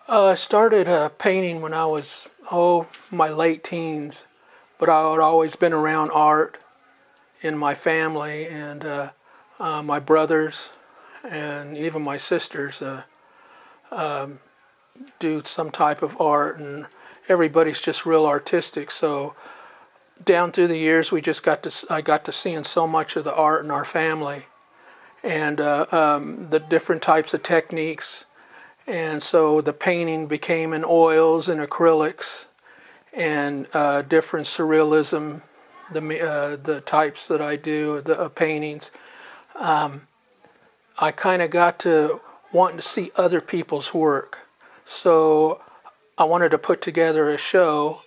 I started painting when I was, my late teens, but I had always been around art in my family, and my brothers and even my sisters do some type of art, and everybody's just real artistic. So down through the years, I got to seeing so much of the art in our family, and the different types of techniques. And so the painting became in oils and acrylics and different surrealism, the types that I do, the paintings. I kind of got to wanting to see other people's work. So I wanted to put together a show,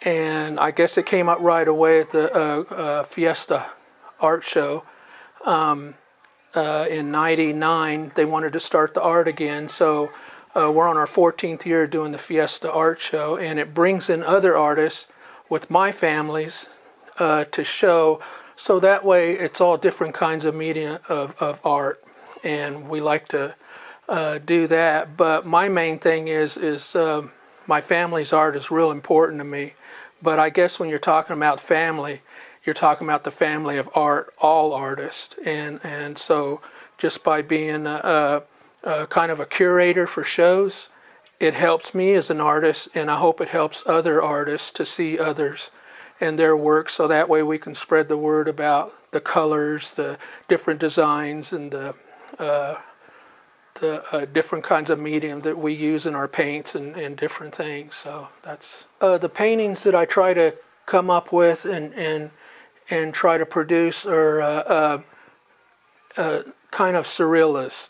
and I guess it came up right away at the Fiesta art show. In '99, they wanted to start the art again, so we're on our 14th year doing the Fiesta art show, and it brings in other artists with my families to show, so that way it's all different kinds of media of art, and we like to do that. But my main thing is my family's art is real important to me, but I guess when you're talking about family, you're talking about the family of art, all artists, and so just by being a kind of a curator for shows, it helps me as an artist, and I hope it helps other artists to see others and their work, so that way we can spread the word about the colors, the different designs, and the different kinds of medium that we use in our paints and different things. So that's the paintings that I try to come up with and try to produce are kind of surrealist.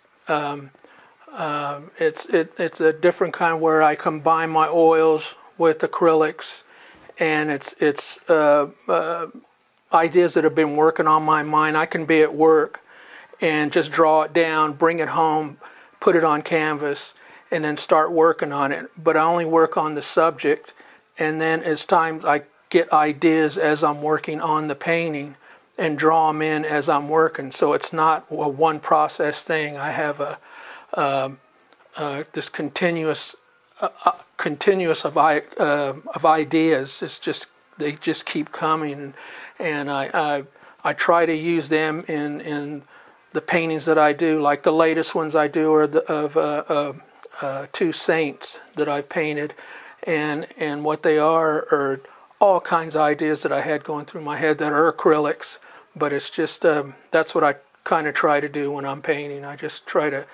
It's a different kind where I combine my oils with acrylics, and it's ideas that have been working on my mind. I can be at work and just draw it down, bring it home, put it on canvas, and then start working on it. But I only work on the subject, and then as times I get ideas as I'm working on the painting and draw them in as I'm working. So it's not a one process thing. I have this continuous of ideas. It's just they just keep coming, and I try to use them in the paintings that I do. Like the latest ones I do are of two saints that I've painted, and what they are all kinds of ideas that I had going through my head that are acrylics, but it's just that's what I kind of try to do when I'm painting. I just try to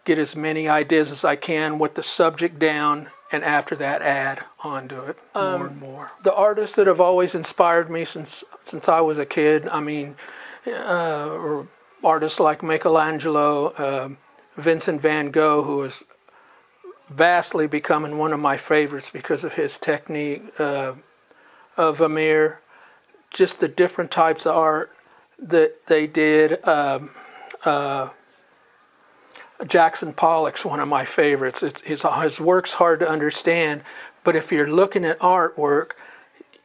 get as many ideas as I can with the subject down, and after that add onto it more and more. The artists that have always inspired me since I was a kid, I mean, artists like Michelangelo, Vincent van Gogh, who is vastly becoming one of my favorites because of his technique, Vermeer, just the different types of art that they did. Jackson Pollock's one of my favorites. His work's hard to understand, but if you're looking at artwork,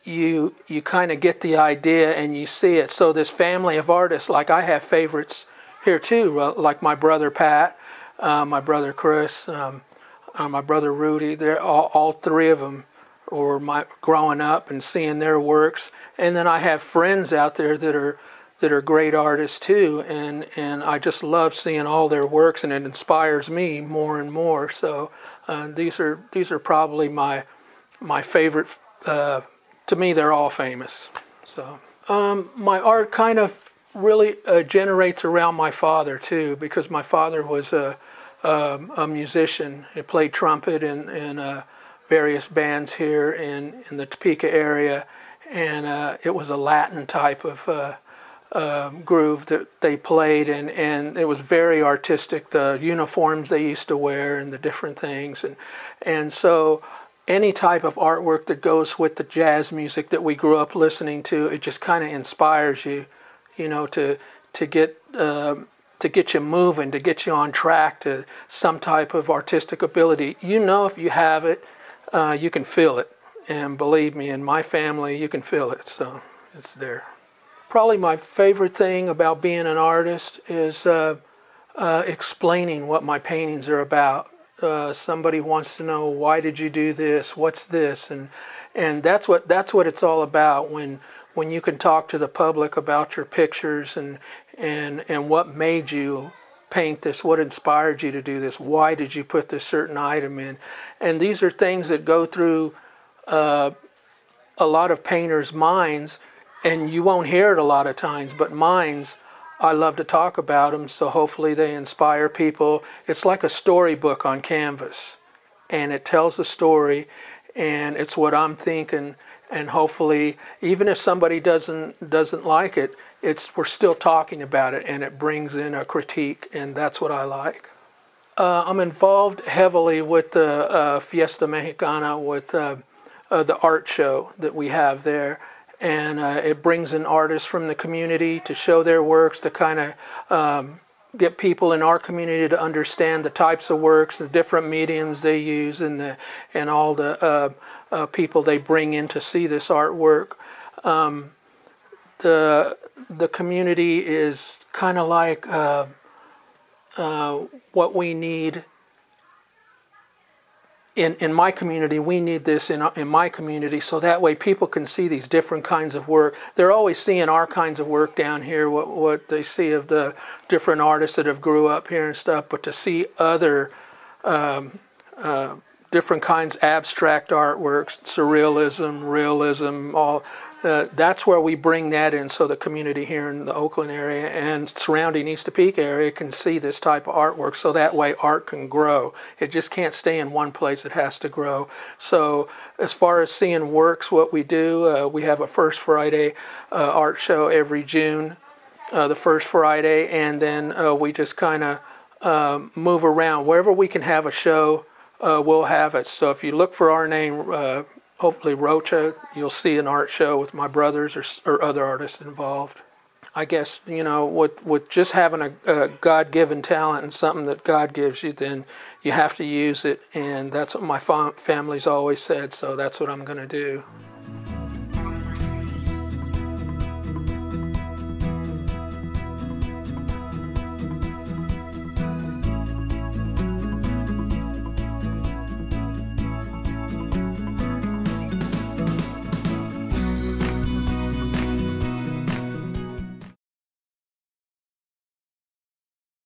you kind of get the idea and you see it. So this family of artists, like I have favorites here too, like my brother Pat, my brother Chris, my brother Rudy. They're all three of them, or my growing up and seeing their works. And then I have friends out there that are great artists too, and I just love seeing all their works, and it inspires me more and more. So these are probably my favorite. To me, they're all famous. So my art kind of really generates around my father too, because my father was a musician. He played trumpet in various bands here in the Topeka area, and it was a Latin type of groove that they played, and it was very artistic, the uniforms they used to wear and the different things, and so any type of artwork that goes with the jazz music that we grew up listening to, it just kind of inspires you, to get you moving, to get you on track to some type of artistic ability. If you have it, you can feel it, and believe me, in my family, you can feel it, so it's there. Probably my favorite thing about being an artist is explaining what my paintings are about. somebody wants to know, why did you do this? What's this? And that's what it's all about. When you can talk to the public about your pictures and what made you paint this, what inspired you to do this, why did you put this certain item in? And these are things that go through a lot of painters' minds, and you won't hear it a lot of times, but mine's, I love to talk about them, so hopefully they inspire people. It's like a storybook on canvas, and it tells a story, and it's what I'm thinking, and hopefully, even if somebody doesn't like it, we're still talking about it, and it brings in a critique, and that's what I like. I'm involved heavily with the Fiesta Mexicana, with the art show that we have there. And it brings in artists from the community to show their works, to kind of get people in our community to understand the types of works, the different mediums they use, and all the people they bring in to see this artwork. The community is kind of like what we need. In my community, we need this in my community, so that way people can see these different kinds of work. They're always seeing our kinds of work down here, what they see of the different artists that have grew up here and stuff, but to see other different kinds, abstract artworks, surrealism, realism, all. That's where we bring that in, so the community here in the Oakland area and surrounding East Topeka area can see this type of artwork, so that way art can grow. It just can't stay in one place, it has to grow. So as far as seeing works, what we do, we have a First Friday art show every June, the first Friday, and then we just kind of move around. Wherever we can have a show, we'll have it. So if you look for our name, hopefully Rocha, you'll see an art show with my brothers or other artists involved. I guess, you know, with just having a God-given talent and something that God gives you, then you have to use it, and that's what my family's always said, so that's what I'm going to do.